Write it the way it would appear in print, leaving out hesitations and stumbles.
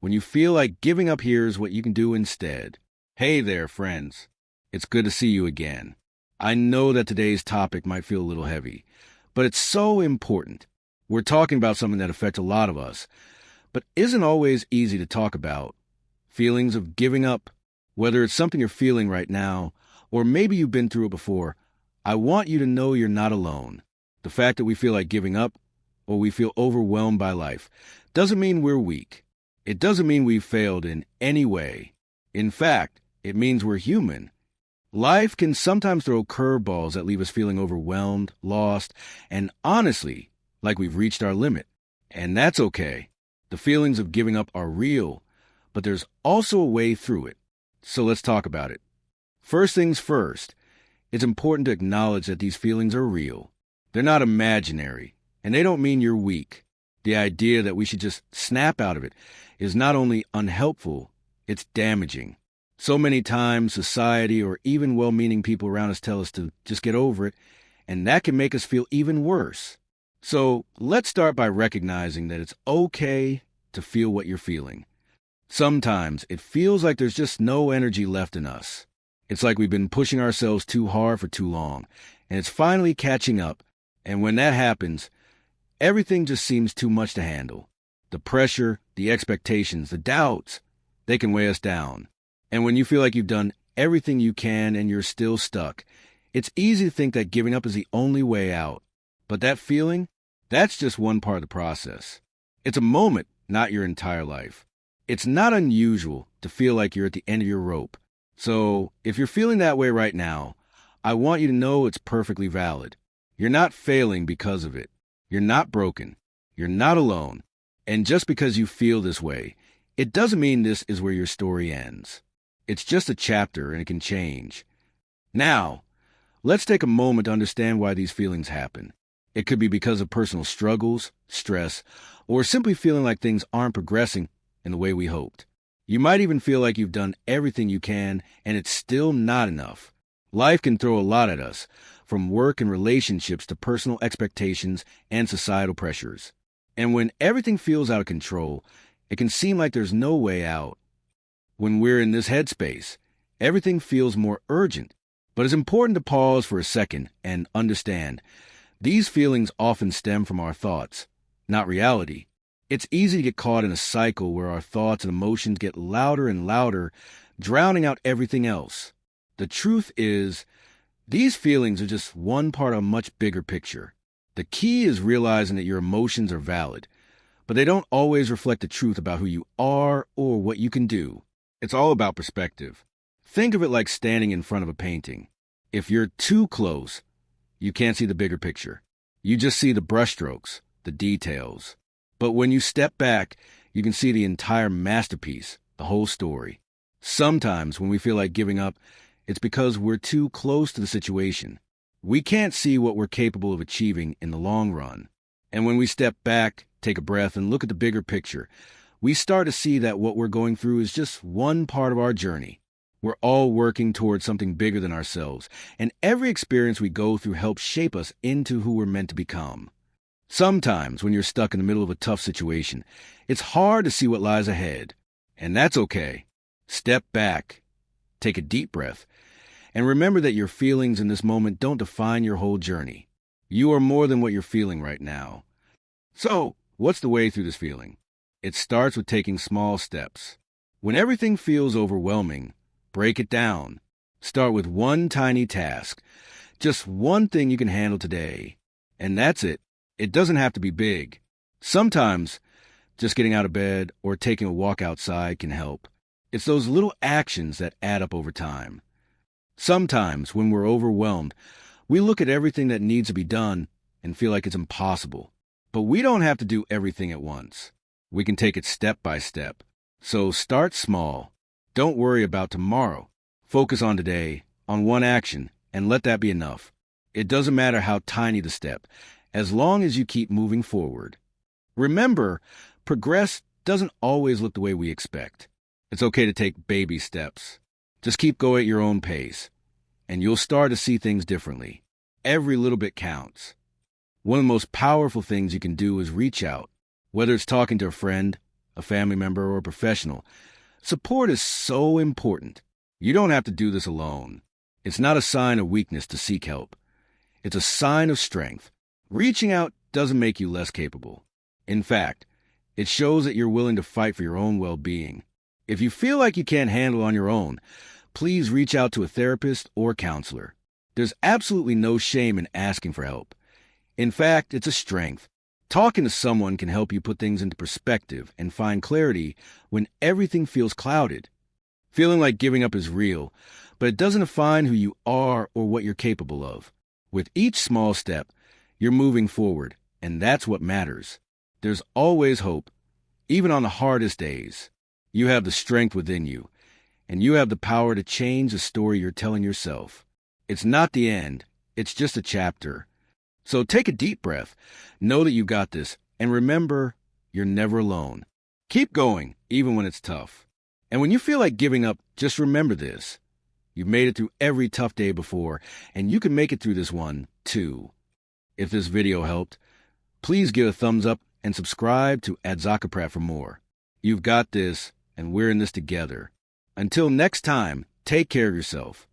when you feel like giving up, here's what you can do instead. Hey there, friends. It's good to see you again. I know that today's topic might feel a little heavy, but it's so important. We're talking about something that affects a lot of us, but isn't always easy to talk about. Feelings of giving up, whether it's something you're feeling right now, or maybe you've been through it before. I want you to know you're not alone. The fact that we feel like giving up, or we feel overwhelmed by life, doesn't mean we're weak. It doesn't mean we've failed in any way. In fact, it means we're human. Life can sometimes throw curveballs that leave us feeling overwhelmed, lost, and honestly, like we've reached our limit. And that's okay. The feelings of giving up are real, but there's also a way through it. So let's talk about it. First things first, it's important to acknowledge that these feelings are real. They're not imaginary, and they don't mean you're weak. The idea that we should just snap out of it is not only unhelpful, it's damaging. So many times, society or even well-meaning people around us tell us to just get over it, and that can make us feel even worse. So let's start by recognizing that it's okay to feel what you're feeling. Sometimes it feels like there's just no energy left in us. It's like we've been pushing ourselves too hard for too long, and it's finally catching up. And when that happens, everything just seems too much to handle. The pressure, the expectations, the doubts, they can weigh us down. And when you feel like you've done everything you can and you're still stuck, it's easy to think that giving up is the only way out. But that feeling, that's just one part of the process. It's a moment, not your entire life. It's not unusual to feel like you're at the end of your rope. So if you're feeling that way right now, I want you to know it's perfectly valid. You're not failing because of it. You're not broken. You're not alone. And just because you feel this way, it doesn't mean this is where your story ends. It's just a chapter and it can change. Now, let's take a moment to understand why these feelings happen. It could be because of personal struggles, stress, or simply feeling like things aren't progressing in the way we hoped. You might even feel like you've done everything you can and it's still not enough. Life can throw a lot at us, from work and relationships to personal expectations and societal pressures. And when everything feels out of control, it can seem like there's no way out. When we're in this headspace, everything feels more urgent. But it's important to pause for a second and understand. These feelings often stem from our thoughts, not reality. It's easy to get caught in a cycle where our thoughts and emotions get louder and louder, drowning out everything else. The truth is, these feelings are just one part of a much bigger picture. The key is realizing that your emotions are valid, but they don't always reflect the truth about who you are or what you can do. It's all about perspective. Think of it like standing in front of a painting. If you're too close, you can't see the bigger picture. You just see the brushstrokes, the details. But when you step back, you can see the entire masterpiece, the whole story. Sometimes when we feel like giving up, it's because we're too close to the situation. We can't see what we're capable of achieving in the long run. And when we step back, take a breath, and look at the bigger picture, we start to see that what we're going through is just one part of our journey. We're all working towards something bigger than ourselves, and every experience we go through helps shape us into who we're meant to become. Sometimes, when you're stuck in the middle of a tough situation, it's hard to see what lies ahead. And that's okay. Step back, take a deep breath, and remember that your feelings in this moment don't define your whole journey. You are more than what you're feeling right now. So, what's the way through this feeling? It starts with taking small steps. When everything feels overwhelming, break it down. Start with one tiny task. Just one thing you can handle today. And that's it. It doesn't have to be big. Sometimes, just getting out of bed or taking a walk outside can help. It's those little actions that add up over time. Sometimes, when we're overwhelmed, we look at everything that needs to be done and feel like it's impossible. But we don't have to do everything at once. We can take it step by step. So start small. Don't worry about tomorrow. Focus on today, on one action, and let that be enough. It doesn't matter how tiny the step, as long as you keep moving forward. Remember, progress doesn't always look the way we expect. It's okay to take baby steps. Just keep going at your own pace, and you'll start to see things differently. Every little bit counts. One of the most powerful things you can do is reach out, whether it's talking to a friend, a family member, or a professional. Support is so important. You don't have to do this alone. It's not a sign of weakness to seek help. It's a sign of strength. Reaching out doesn't make you less capable. In fact, it shows that you're willing to fight for your own well-being. If you feel like you can't handle on your own, please reach out to a therapist or counselor. There's absolutely no shame in asking for help. In fact, it's a strength. Talking to someone can help you put things into perspective and find clarity when everything feels clouded. Feeling like giving up is real, but it doesn't define who you are or what you're capable of. With each small step, you're moving forward, and that's what matters. There's always hope, even on the hardest days. You have the strength within you, and you have the power to change the story you're telling yourself. It's not the end, it's just a chapter. So take a deep breath, know that you got this, and remember, you're never alone. Keep going, even when it's tough. And when you feel like giving up, just remember this. You've made it through every tough day before, and you can make it through this one, too. If this video helped, please give a thumbs up and subscribe to Adzakaprat for more. You've got this, and we're in this together. Until next time, take care of yourself.